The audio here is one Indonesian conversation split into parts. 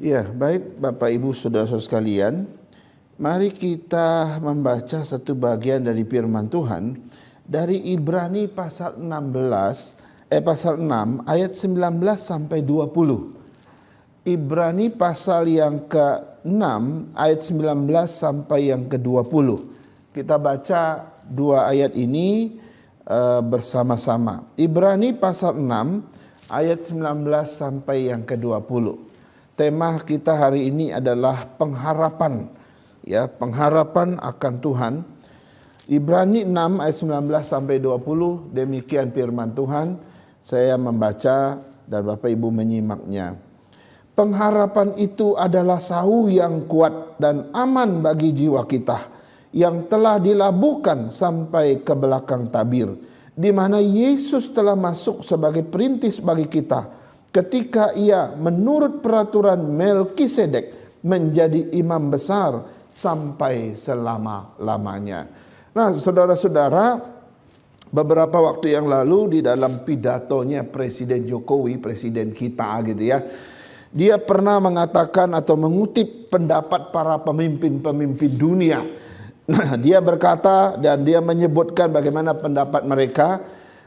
Ya, baik Bapak Ibu Saudara-saudara sekalian, mari kita membaca satu bagian dari firman Tuhan dari Ibrani pasal 6 ayat 19 sampai 20. Ibrani pasal yang ke-6 ayat 19 sampai yang ke-20. Kita baca dua ayat ini bersama-sama. Ibrani pasal 6 ayat 19 sampai yang ke-20. Tema kita hari ini adalah pengharapan, ya, pengharapan akan Tuhan. Ibrani 6 ayat 19 sampai 20, demikian firman Tuhan. Saya membaca dan Bapak Ibu menyimaknya. Pengharapan itu adalah sahu yang kuat dan aman bagi jiwa kita, yang telah dilabuhkan sampai ke belakang tabir, di mana Yesus telah masuk sebagai perintis bagi kita, ketika ia menurut peraturan Melkisedek menjadi imam besar sampai selama-lamanya. Nah, saudara-saudara, beberapa waktu yang lalu di dalam pidatonya Presiden Jokowi, presiden kita gitu ya, dia pernah mengatakan atau mengutip pendapat para pemimpin-pemimpin dunia. Nah, dia berkata dan dia menyebutkan bagaimana pendapat mereka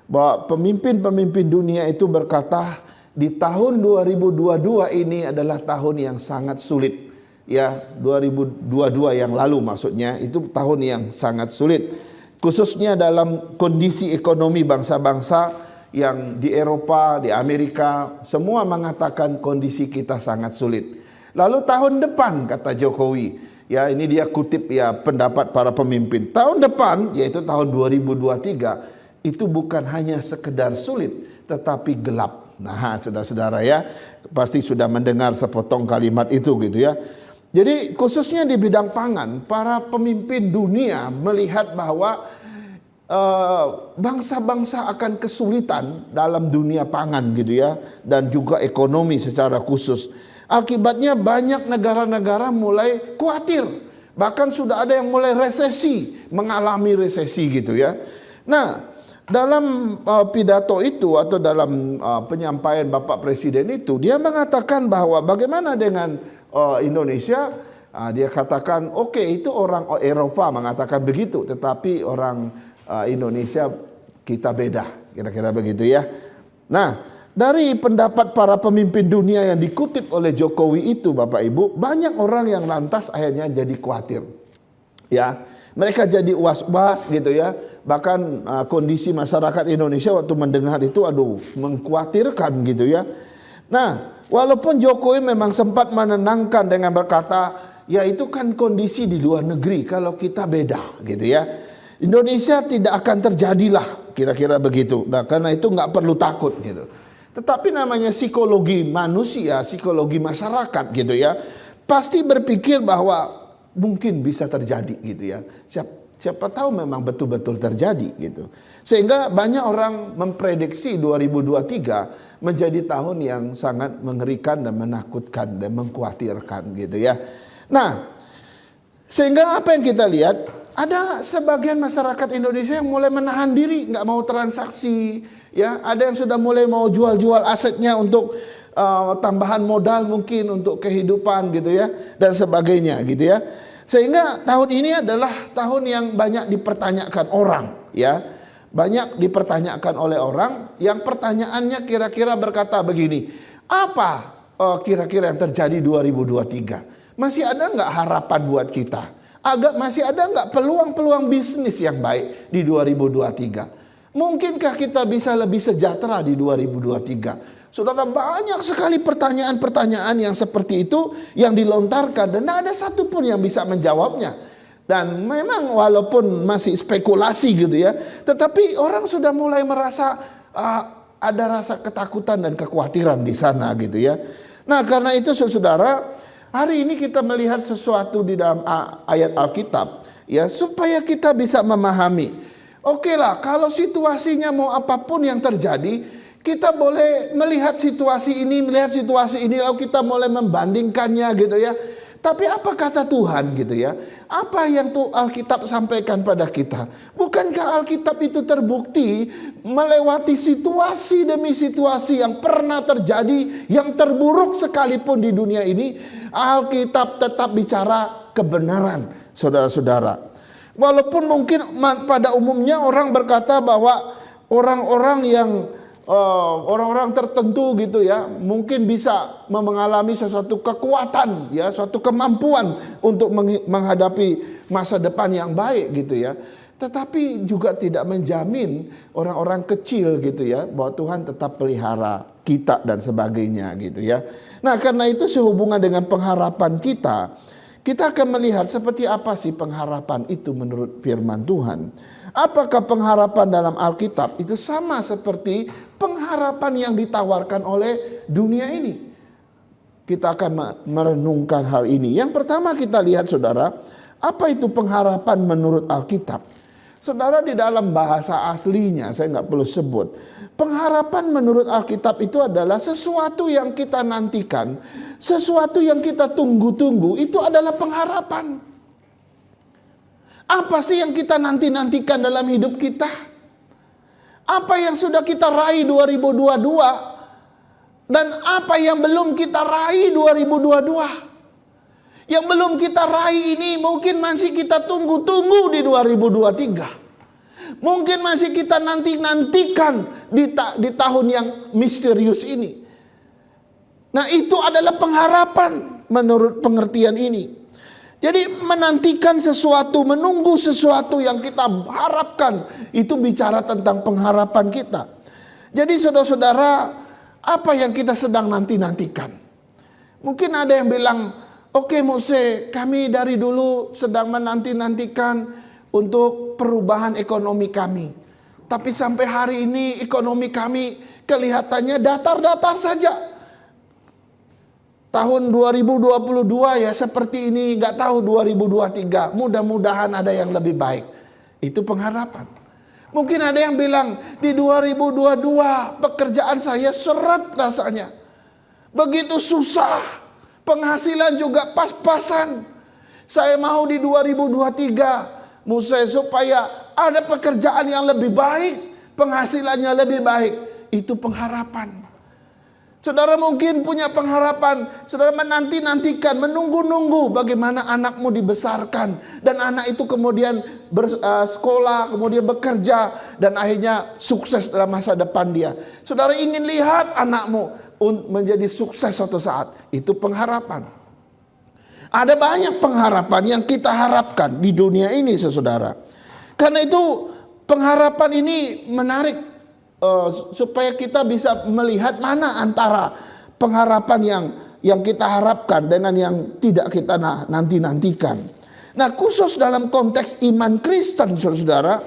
bahwa pemimpin-pemimpin dunia itu berkata, di tahun 2022 ini adalah tahun yang sangat sulit. Ya, 2022 yang lalu maksudnya, itu tahun yang sangat sulit. Khususnya dalam kondisi ekonomi bangsa-bangsa yang di Eropa, di Amerika, semua mengatakan kondisi kita sangat sulit. Lalu tahun depan, kata Jokowi, ya ini dia kutip ya pendapat para pemimpin. Tahun depan, yaitu tahun 2023, itu bukan hanya sekedar sulit, tetapi gelap. Nah, saudara-saudara ya, pasti sudah mendengar sepotong kalimat itu gitu ya. Jadi khususnya di bidang pangan, para pemimpin dunia melihat bahwa bangsa-bangsa akan kesulitan dalam dunia pangan gitu ya, dan juga ekonomi secara khusus. Akibatnya banyak negara-negara mulai khawatir, bahkan sudah ada yang mulai resesi, mengalami resesi gitu ya. Nah, dalam pidato itu atau dalam penyampaian Bapak Presiden itu, dia mengatakan bahwa bagaimana dengan Indonesia. Dia katakan oke, itu orang Eropa mengatakan begitu, tetapi orang Indonesia kita beda, kira-kira begitu ya. Nah, dari pendapat para pemimpin dunia yang dikutip oleh Jokowi itu, Bapak Ibu, banyak orang yang lantas akhirnya jadi khawatir, ya. Mereka jadi was-was gitu ya. Bahkan kondisi masyarakat Indonesia waktu mendengar itu mengkhawatirkan gitu ya. Nah, walaupun Jokowi memang sempat menenangkan dengan berkata, ya itu kan kondisi di luar negeri, kalau kita beda gitu ya. Indonesia tidak akan terjadilah, kira-kira begitu. Nah, karena itu nggak perlu takut gitu. Tetapi namanya psikologi manusia, psikologi masyarakat gitu ya, pasti berpikir bahwa mungkin bisa terjadi gitu ya. Siapa tahu memang betul-betul terjadi gitu. Sehingga banyak orang memprediksi 2023 menjadi tahun yang sangat mengerikan dan menakutkan dan mengkhawatirkan gitu ya. Nah, sehingga apa yang kita lihat, ada sebagian masyarakat Indonesia yang mulai menahan diri, nggak mau transaksi ya. Ada yang sudah mulai mau jual-jual asetnya untuk tambahan modal mungkin untuk kehidupan gitu ya, dan sebagainya gitu ya. Sehingga tahun ini adalah tahun yang banyak dipertanyakan orang ya. Banyak dipertanyakan oleh orang yang pertanyaannya kira-kira berkata begini, apa kira-kira yang terjadi 2023? Masih ada nggak harapan buat kita? Masih ada nggak peluang-peluang bisnis yang baik di 2023? Mungkinkah kita bisa lebih sejahtera di 2023? Saudara, banyak sekali pertanyaan-pertanyaan yang seperti itu yang dilontarkan dan tidak ada satupun yang bisa menjawabnya. Dan memang walaupun masih spekulasi gitu ya, tetapi orang sudah mulai merasa ada rasa ketakutan dan kekhawatiran di sana gitu ya. Nah, karena itu saudara, hari ini kita melihat sesuatu di dalam ayat Alkitab ya, supaya kita bisa memahami. Oke lah, kalau situasinya mau apapun yang terjadi, kita boleh melihat situasi ini, lalu kita mulai membandingkannya gitu ya. Tapi apa kata Tuhan gitu ya? Apa yang tuh Alkitab sampaikan pada kita? Bukankah Alkitab itu terbukti melewati situasi demi situasi yang pernah terjadi, yang terburuk sekalipun di dunia ini, Alkitab tetap bicara kebenaran, saudara-saudara. Walaupun mungkin pada umumnya orang berkata bahwa orang-orang yang orang-orang tertentu gitu ya, mungkin bisa mengalami sesuatu kekuatan ya, suatu kemampuan untuk menghadapi masa depan yang baik gitu ya. Tetapi juga tidak menjamin orang-orang kecil gitu ya, bahwa Tuhan tetap pelihara kita dan sebagainya gitu ya. Nah, karena itu sehubungan dengan pengharapan kita akan melihat seperti apa sih pengharapan itu menurut firman Tuhan. Apakah pengharapan dalam Alkitab itu sama seperti pengharapan yang ditawarkan oleh dunia ini? Kita akan merenungkan hal ini. Yang pertama kita lihat, saudara, apa itu pengharapan menurut Alkitab? Saudara, di dalam bahasa aslinya, saya nggak perlu sebut. Pengharapan menurut Alkitab itu adalah sesuatu yang kita nantikan, sesuatu yang kita tunggu-tunggu, itu adalah pengharapan. Apa sih yang kita nanti-nantikan dalam hidup kita? Apa yang sudah kita raih 2022 dan apa yang belum kita raih 2022? Yang belum kita raih ini mungkin masih kita tunggu-tunggu di 2023. Mungkin masih kita nanti-nantikan di tahun yang misterius ini. Nah, itu adalah pengharapan menurut pengertian ini. Jadi menantikan sesuatu, menunggu sesuatu yang kita harapkan, itu bicara tentang pengharapan kita. Jadi saudara-saudara, apa yang kita sedang nanti-nantikan? Mungkin ada yang bilang, oke Mose, kami dari dulu sedang menanti-nantikan untuk perubahan ekonomi kami. Tapi sampai hari ini ekonomi kami kelihatannya datar-datar saja. Tahun 2022 ya seperti ini, gak tahu 2023. Mudah-mudahan ada yang lebih baik. Itu pengharapan. Mungkin ada yang bilang, di 2022 pekerjaan saya seret rasanya. Begitu susah. Penghasilan juga pas-pasan. Saya mau di 2023, Muse, supaya ada pekerjaan yang lebih baik. Penghasilannya lebih baik. Itu pengharapan. Saudara mungkin punya pengharapan, saudara menanti-nantikan, menunggu-nunggu bagaimana anakmu dibesarkan. Dan anak itu kemudian bersekolah, kemudian bekerja, dan akhirnya sukses dalam masa depan dia. Saudara ingin lihat anakmu menjadi sukses suatu saat. Itu pengharapan. Ada banyak pengharapan yang kita harapkan di dunia ini, saudara. Karena itu pengharapan ini menarik. Supaya kita bisa melihat mana antara pengharapan yang kita harapkan dengan yang tidak kita nanti-nantikan. Nah, khusus dalam konteks iman Kristen, saudara,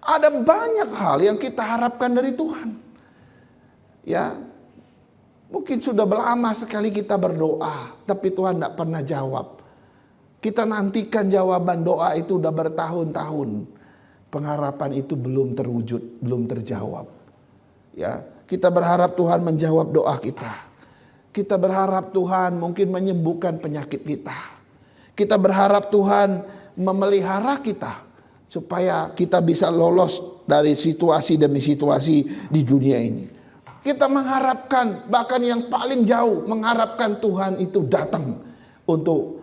ada banyak hal yang kita harapkan dari Tuhan. Ya, mungkin sudah lama sekali kita berdoa, tapi Tuhan tidak pernah jawab. Kita nantikan jawaban doa itu udah bertahun-tahun. Pengharapan itu belum terwujud, belum terjawab. Ya, kita berharap Tuhan menjawab doa kita. Kita berharap Tuhan mungkin menyembuhkan penyakit kita. Kita berharap Tuhan memelihara kita supaya kita bisa lolos dari situasi demi situasi di dunia ini. Kita mengharapkan, bahkan yang paling jauh, mengharapkan Tuhan itu datang untuk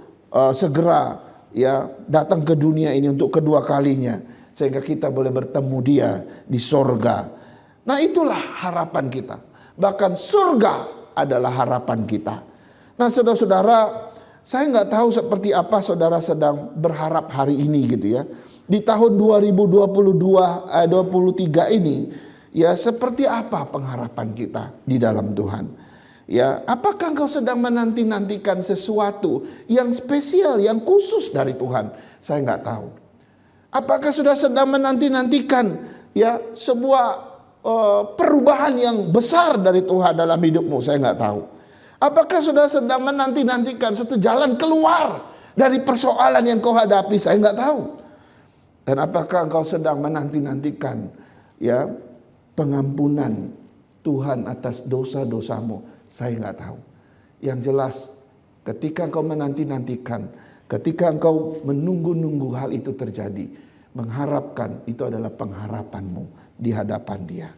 segera ya datang ke dunia ini untuk kedua kalinya, sehingga kita boleh bertemu Dia di sorga. Nah, itulah harapan kita. Bahkan surga adalah harapan kita. Nah, saudara-saudara, saya nggak tahu seperti apa saudara sedang berharap hari ini gitu ya. Di tahun 2023 ini, ya seperti apa pengharapan kita di dalam Tuhan? Ya, apakah engkau sedang menanti-nantikan sesuatu yang spesial, yang khusus dari Tuhan? Saya nggak tahu. Apakah sudah sedang menanti-nantikan ya sebuah perubahan yang besar dari Tuhan dalam hidupmu? Saya nggak tahu. Apakah sudah sedang menanti-nantikan suatu jalan keluar dari persoalan yang kau hadapi? Saya nggak tahu. Dan apakah engkau sedang menanti-nantikan ya pengampunan Tuhan atas dosa-dosamu? Saya nggak tahu. Yang jelas Ketika engkau menanti-nantikan, ketika engkau menunggu-nunggu hal itu terjadi, mengharapkan, itu adalah pengharapanmu di hadapan Dia.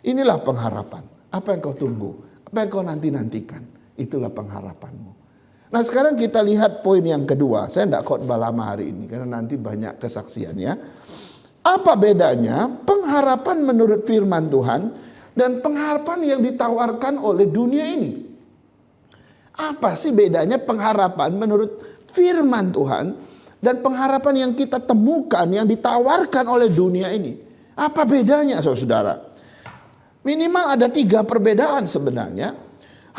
Inilah pengharapan. Apa yang kau tunggu? Apa yang kau nanti-nantikan? Itulah pengharapanmu. Nah, sekarang kita lihat poin yang kedua. Saya tidak khotbah lama hari ini karena nanti banyak kesaksian ya. Apa bedanya pengharapan menurut firman Tuhan dan pengharapan yang ditawarkan oleh dunia ini? Apa sih bedanya pengharapan menurut firman Tuhan dan pengharapan yang kita temukan yang ditawarkan oleh dunia ini? Apa bedanya, saudara? Minimal ada 3 perbedaan sebenarnya.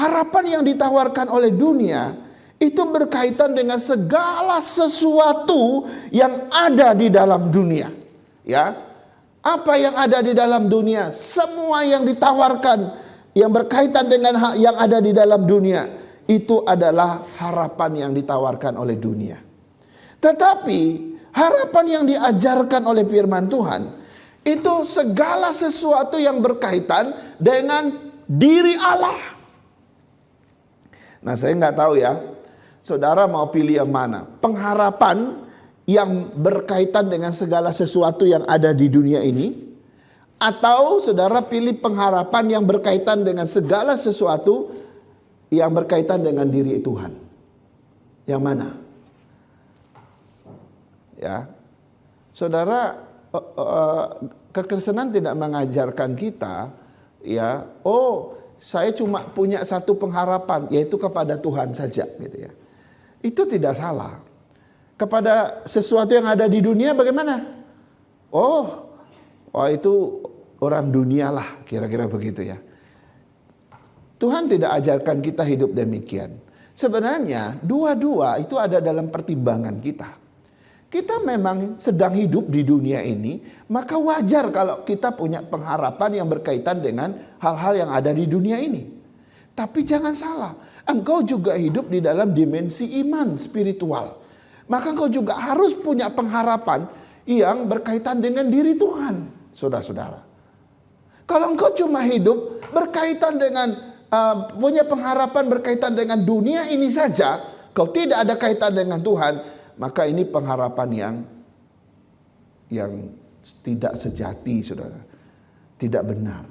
Harapan yang ditawarkan oleh dunia itu berkaitan dengan segala sesuatu yang ada di dalam dunia. Ya, apa yang ada di dalam dunia, semua yang ditawarkan yang berkaitan dengan yang ada di dalam dunia, itu adalah harapan yang ditawarkan oleh dunia. Tetapi harapan yang diajarkan oleh firman Tuhan itu segala sesuatu yang berkaitan dengan diri Allah. Nah, saya nggak tahu ya, saudara mau pilih yang mana? Pengharapan yang berkaitan dengan segala sesuatu yang ada di dunia ini, atau saudara pilih pengharapan yang berkaitan dengan segala sesuatu yang berkaitan dengan diri Tuhan? Yang mana? Ya, saudara, kekristenan tidak mengajarkan kita, ya, oh saya cuma punya satu pengharapan, yaitu kepada Tuhan saja, gitu ya. Itu tidak salah. Kepada sesuatu yang ada di dunia bagaimana? Oh itu orang dunia lah, kira-kira begitu ya. Tuhan tidak ajarkan kita hidup demikian. Sebenarnya dua-dua itu ada dalam pertimbangan kita. Kita memang sedang hidup di dunia ini, maka wajar kalau kita punya pengharapan yang berkaitan dengan hal-hal yang ada di dunia ini. Tapi jangan salah, engkau juga hidup di dalam dimensi iman spiritual. Maka engkau juga harus punya pengharapan yang berkaitan dengan diri Tuhan, saudara-saudara. Kalau engkau cuma hidup berkaitan dengan punya pengharapan berkaitan dengan dunia ini saja, kau tidak ada kaitan dengan Tuhan, maka ini pengharapan yang tidak sejati, saudara. Tidak benar.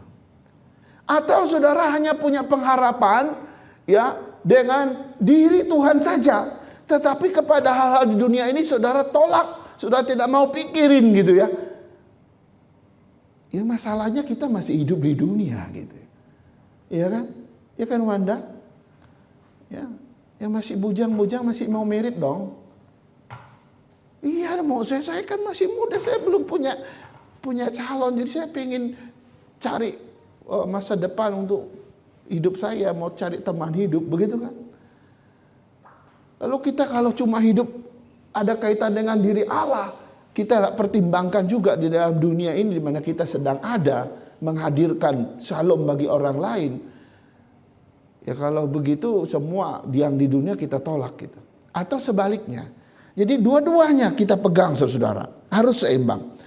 Atau saudara hanya punya pengharapan ya dengan diri Tuhan saja, tetapi kepada hal-hal di dunia ini saudara tolak, saudara tidak mau pikirin gitu ya. Ya masalahnya kita masih hidup di dunia gitu. Iya kan? Ya kan Wanda? Ya, yang masih bujang-bujang masih mau merit dong. Iya, mau saya kan masih muda, saya belum punya calon, jadi saya pengen cari masa depan untuk hidup saya, mau cari teman hidup, begitu kan? Lalu kita kalau cuma hidup ada kaitan dengan diri Allah, kita pertimbangkan juga di dalam dunia ini di mana kita sedang ada, menghadirkan shalom bagi orang lain. Ya kalau begitu semua yang di dunia kita tolak gitu. Atau sebaliknya. Jadi dua-duanya kita pegang, saudara, harus seimbang.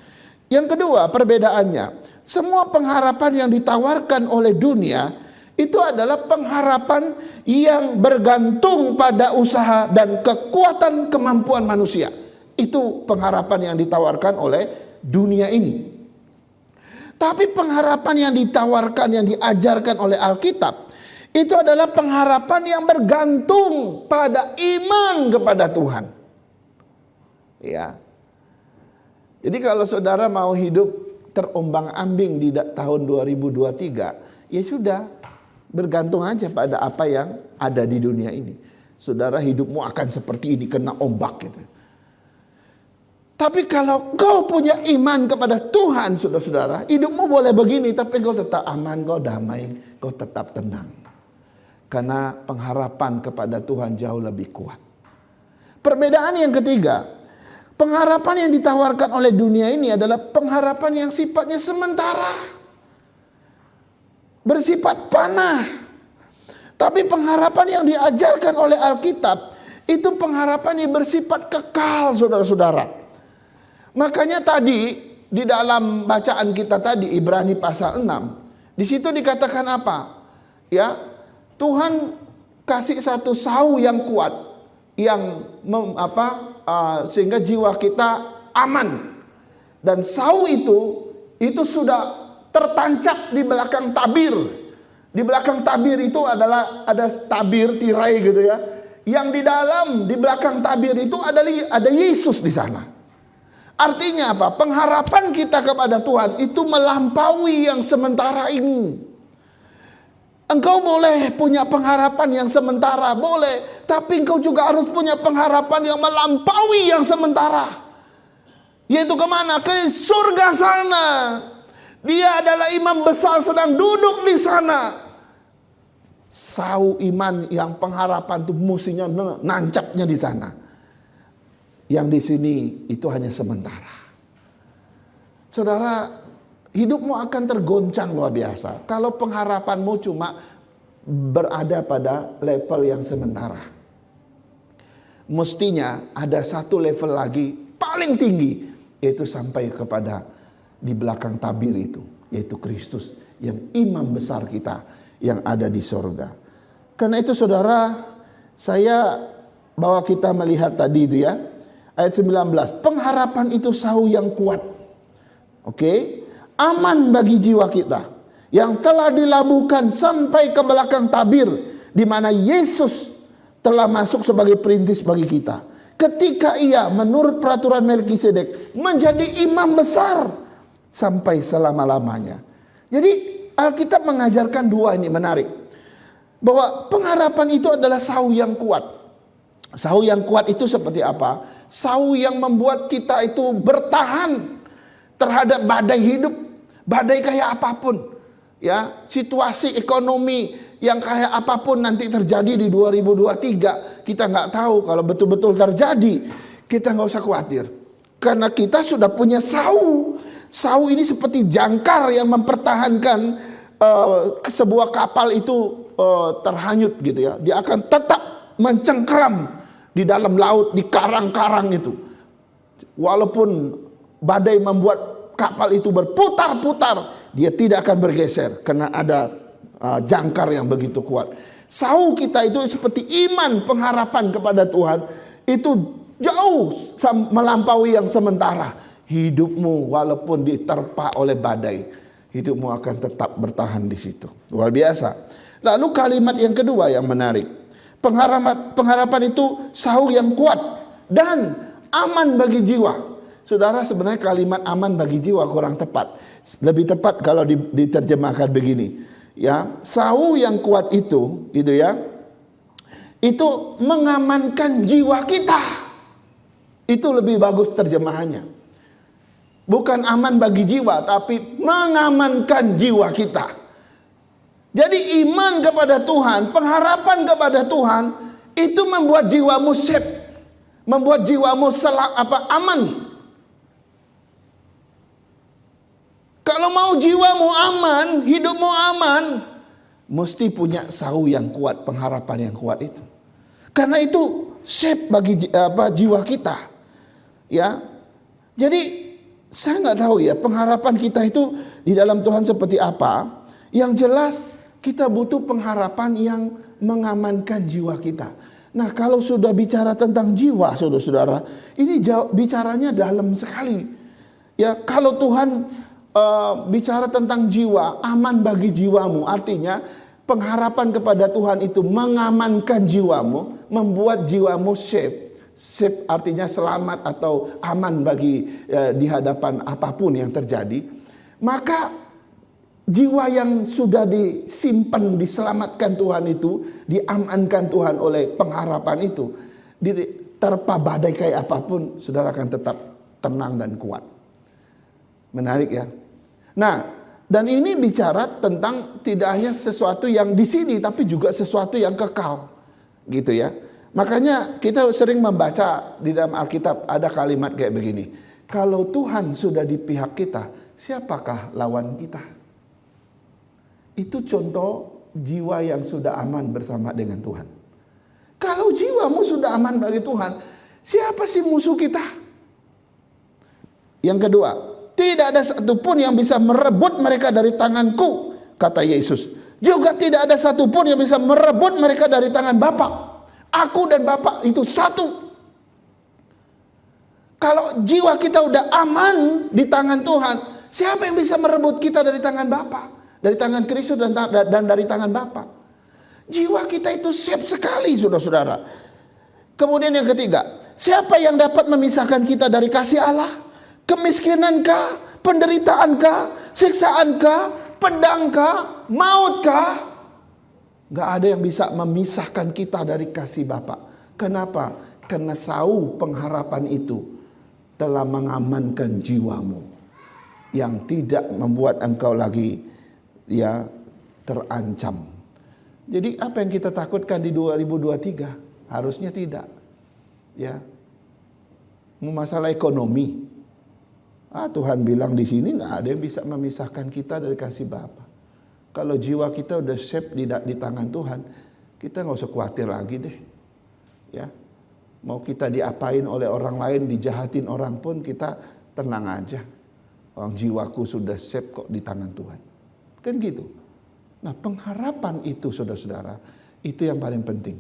Yang kedua perbedaannya, semua pengharapan yang ditawarkan oleh dunia itu adalah pengharapan yang bergantung pada usaha dan kekuatan kemampuan manusia. Itu pengharapan yang ditawarkan oleh dunia ini. Tapi pengharapan yang ditawarkan, yang diajarkan oleh Alkitab, itu adalah pengharapan yang bergantung pada iman kepada Tuhan. Ya. Jadi kalau saudara mau hidup terombang-ambing di tahun 2023, ya sudah, bergantung aja pada apa yang ada di dunia ini. Saudara, hidupmu akan seperti ini, kena ombak gitu. Tapi kalau kau punya iman kepada Tuhan, saudara-saudara, hidupmu boleh begini, tapi kau tetap aman, kau damai, kau tetap tenang. Karena pengharapan kepada Tuhan jauh lebih kuat. Perbedaan yang ketiga, pengharapan yang ditawarkan oleh dunia ini adalah pengharapan yang sifatnya sementara, bersifat panah. Tapi pengharapan yang diajarkan oleh Alkitab itu pengharapan yang bersifat kekal, saudara-saudara. Makanya tadi di dalam bacaan kita tadi Ibrani pasal 6, di situ dikatakan apa? Ya, Tuhan kasih satu sau yang kuat yang sehingga jiwa kita aman. Dan sau itu sudah tertancap di belakang tabir. Di belakang tabir itu adalah ada tabir tirai gitu ya. Yang di belakang tabir itu ada Yesus di sana. Artinya apa? Pengharapan kita kepada Tuhan itu melampaui yang sementara ini. Engkau boleh punya pengharapan yang sementara, boleh. Tapi engkau juga harus punya pengharapan yang melampaui yang sementara. Yaitu kemana? Ke surga sana. Dia adalah imam besar sedang duduk di sana. Sau iman yang pengharapan itu mestinya nancapnya di sana. Yang di sini itu hanya sementara. Saudara, hidupmu akan tergoncang luar biasa kalau pengharapanmu cuma berada pada level yang sementara. Mestinya ada satu level lagi paling tinggi, yaitu sampai kepada di belakang tabir itu, yaitu Kristus yang imam besar kita yang ada di sorga. Karena itu saudara, saya bawa kita melihat tadi itu ya, ayat 19, pengharapan itu sau yang kuat. Oke, aman bagi jiwa kita yang telah dilabuhkan sampai ke belakang tabir, di mana Yesus telah masuk sebagai perintis bagi kita. Ketika ia menurut peraturan Melkisedek menjadi imam besar sampai selama-lamanya. Jadi Alkitab mengajarkan dua ini menarik. Bahwa pengharapan itu adalah sau yang kuat. Sau yang kuat itu seperti apa? Sau yang membuat kita itu bertahan terhadap badai hidup. Badai kayak apapun. Ya, situasi ekonomi yang kayak apapun nanti terjadi di 2023. Kita nggak tahu, kalau betul-betul terjadi, kita nggak usah khawatir. Karena kita sudah punya sau. Sau ini seperti jangkar yang mempertahankan sebuah kapal itu terhanyut gitu ya. Dia akan tetap mencengkeram di dalam laut, di karang-karang itu. Walaupun badai membuat kapal itu berputar-putar, dia tidak akan bergeser karena ada jangkar yang begitu kuat. Sau kita itu seperti iman pengharapan kepada Tuhan itu jauh melampaui yang sementara. Hidupmu walaupun diterpa oleh badai, hidupmu akan tetap bertahan di situ. Luar biasa. Lalu kalimat yang kedua yang menarik. Pengharapan itu sau yang kuat dan aman bagi jiwa. Saudara, sebenarnya kalimat aman bagi jiwa kurang tepat. Lebih tepat kalau diterjemahkan begini. Ya, sau yang kuat itu, gitu ya. Itu mengamankan jiwa kita. Itu lebih bagus terjemahannya. Bukan aman bagi jiwa, tapi mengamankan jiwa kita. Jadi iman kepada Tuhan, pengharapan kepada Tuhan, itu membuat jiwamu safe, membuat jiwamu aman. Kalau mau jiwamu aman, hidupmu aman, mesti punya sau yang kuat, pengharapan yang kuat itu. Karena itu safe bagi jiwa kita. Ya, jadi saya nggak tahu ya pengharapan kita itu di dalam Tuhan seperti apa. Yang jelas kita butuh pengharapan yang mengamankan jiwa kita. Nah, kalau sudah bicara tentang jiwa, saudara-saudara, ini bicaranya dalam sekali. Ya, kalau Tuhan bicara tentang jiwa, aman bagi jiwamu, artinya pengharapan kepada Tuhan itu mengamankan jiwamu, membuat jiwamu safe. Safe artinya selamat atau aman bagi di hadapan apapun yang terjadi. Maka jiwa yang sudah disimpan, diselamatkan Tuhan itu, diamankan Tuhan oleh pengharapan itu, diterpa badai kayak apapun, saudara akan tetap tenang dan kuat. Menarik ya. Nah, dan ini bicara tentang tidak hanya sesuatu yang di sini, tapi juga sesuatu yang kekal, gitu ya. Makanya kita sering membaca di dalam Alkitab ada kalimat kayak begini. Kalau Tuhan sudah di pihak kita, siapakah lawan kita? Itu contoh jiwa yang sudah aman bersama dengan Tuhan. Kalau jiwamu sudah aman bagi Tuhan, siapa sih musuh kita? Yang kedua, tidak ada satupun yang bisa merebut mereka dari tanganku, kata Yesus. Juga tidak ada satupun yang bisa merebut mereka dari tangan Bapa. Aku dan Bapa itu satu. Kalau jiwa kita udah aman di tangan Tuhan, siapa yang bisa merebut kita dari tangan Bapa, dari tangan Kristus dan dari tangan Bapa? Jiwa kita itu safe sekali, saudara-saudara. Kemudian yang ketiga, siapa yang dapat memisahkan kita dari kasih Allah? Kemiskinankah, penderitaankah, siksaankah, pedangkah, mautkah? Gak ada yang bisa memisahkan kita dari kasih Bapa. Kenapa? Karena sauh pengharapan itu telah mengamankan jiwamu, yang tidak membuat engkau lagi terancam. Jadi apa yang kita takutkan di 2023? Harusnya tidak. Masalah ekonomi. Tuhan bilang di sini nggak ada yang bisa memisahkan kita dari kasih Bapa. Kalau jiwa kita udah safe di tangan Tuhan, kita nggak usah khawatir lagi deh. Mau kita diapain oleh orang lain, dijahatin orang pun, kita tenang aja. Orang jiwaku sudah safe kok di tangan Tuhan. Kan gitu. Nah, pengharapan itu, saudara-saudara, itu yang paling penting.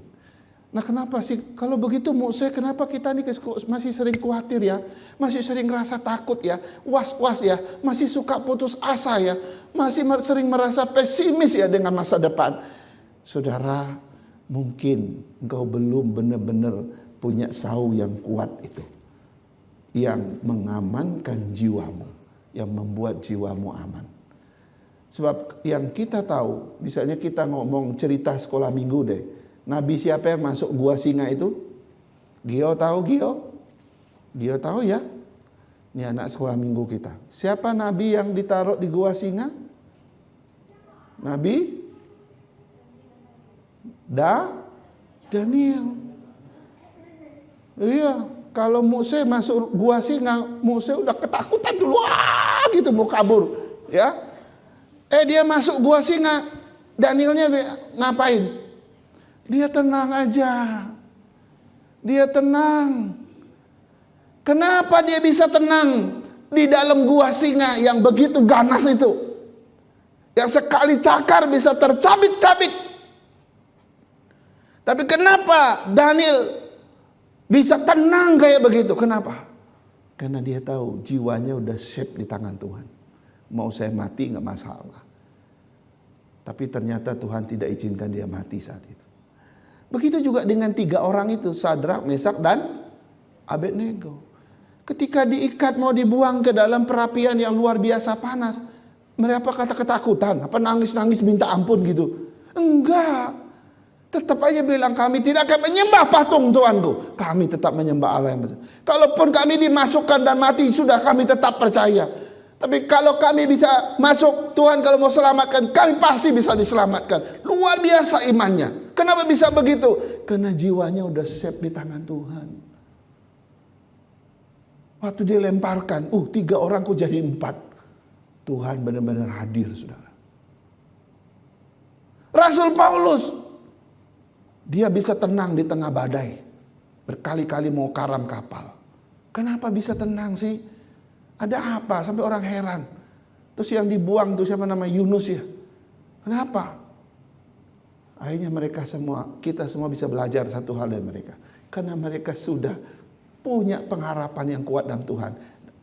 Nah, kenapa sih kalau begitu Mose, kenapa kita nih masih sering khawatir ya, masih sering rasa takut ya, was-was ya, masih suka putus asa ya, masih sering merasa pesimis ya dengan masa depan? Saudara, mungkin engkau belum benar-benar punya sauh yang kuat itu, yang mengamankan jiwamu, yang membuat jiwamu aman. Sebab yang kita tahu, misalnya kita ngomong cerita sekolah minggu deh, Nabi siapa yang masuk gua singa itu? Gio tahu Gio? Gio tahu ya? Ini anak sekolah minggu kita. Siapa Nabi yang ditaruh di gua singa? Nabi Daniel. Iya, kalau Mose masuk gua singa, Mose udah ketakutan dulu, gitu mau kabur, ya. Dia masuk gua singa, Danielnya ngapain? Dia tenang aja. Dia tenang. Kenapa dia bisa tenang di dalam gua singa yang begitu ganas itu? Yang sekali cakar bisa tercabik-cabik. Tapi kenapa Daniel bisa tenang kayak begitu? Kenapa? Karena dia tahu jiwanya udah safe di tangan Tuhan. Mau saya mati gak masalah. Tapi ternyata Tuhan tidak izinkan dia mati saat itu. Begitu juga dengan 3 orang itu, Sadrak, Mesak, dan Abednego. Ketika diikat mau dibuang ke dalam perapian yang luar biasa panas, mereka kata ketakutan, apa nangis-nangis minta ampun gitu? Enggak. Tetap aja bilang, kami tidak akan menyembah patung Tuanku. Kami tetap menyembah Allah yang benar. Kalaupun kami dimasukkan dan mati, sudah kami tetap percaya. Tapi kalau kami bisa masuk, Tuhan kalau mau selamatkan, kami pasti bisa diselamatkan. Luar biasa imannya. Kenapa bisa begitu? Karena jiwanya udah safe di tangan Tuhan. Waktu dilemparkan, 3 orang kok jadi 4. Tuhan benar-benar hadir, saudara. Rasul Paulus, dia bisa tenang di tengah badai. Berkali-kali mau karam kapal. Kenapa bisa tenang sih? Ada apa? Sampai orang heran. Terus yang dibuang tuh siapa nama Yunus ya? Kenapa? Akhirnya kita semua bisa belajar satu hal dari mereka. Karena mereka sudah punya pengharapan yang kuat dalam Tuhan.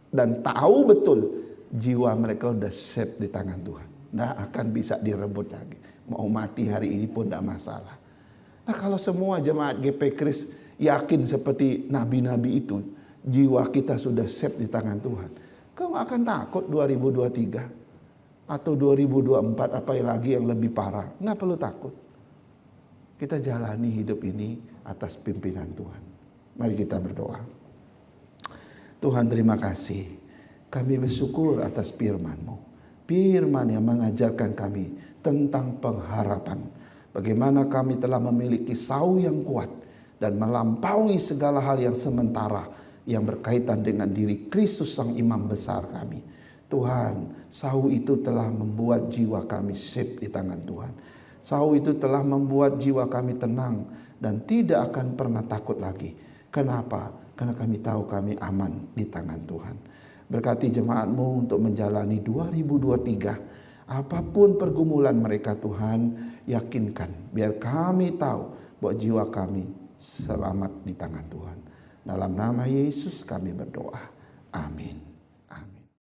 Dan tahu betul jiwa mereka udah safe di tangan Tuhan. Nggak akan bisa direbut lagi. Mau mati hari ini pun tidak masalah. Nah, kalau semua jemaat GP Kris yakin seperti nabi-nabi itu, jiwa kita sudah safe di tangan Tuhan, kau gak akan takut 2023 atau 2024 apa lagi yang lebih parah. Gak perlu takut. Kita jalani hidup ini atas pimpinan Tuhan. Mari kita berdoa. Tuhan, terima kasih. Kami bersyukur atas firman-Mu. Firman yang mengajarkan kami tentang pengharapan. Bagaimana kami telah memiliki sauh yang kuat dan melampaui segala hal yang sementara yang berkaitan dengan diri Kristus Sang Imam Besar kami. Tuhan, sauh itu telah membuat jiwa kami safe di tangan Tuhan. Sauh itu telah membuat jiwa kami tenang dan tidak akan pernah takut lagi. Kenapa? Karena kami tahu kami aman di tangan Tuhan. Berkati jemaat-Mu untuk menjalani 2023 Apapun pergumulan mereka Tuhan, yakinkan. Biar kami tahu bahwa jiwa kami selamat di tangan Tuhan. Dalam nama Yesus kami berdoa. Amin.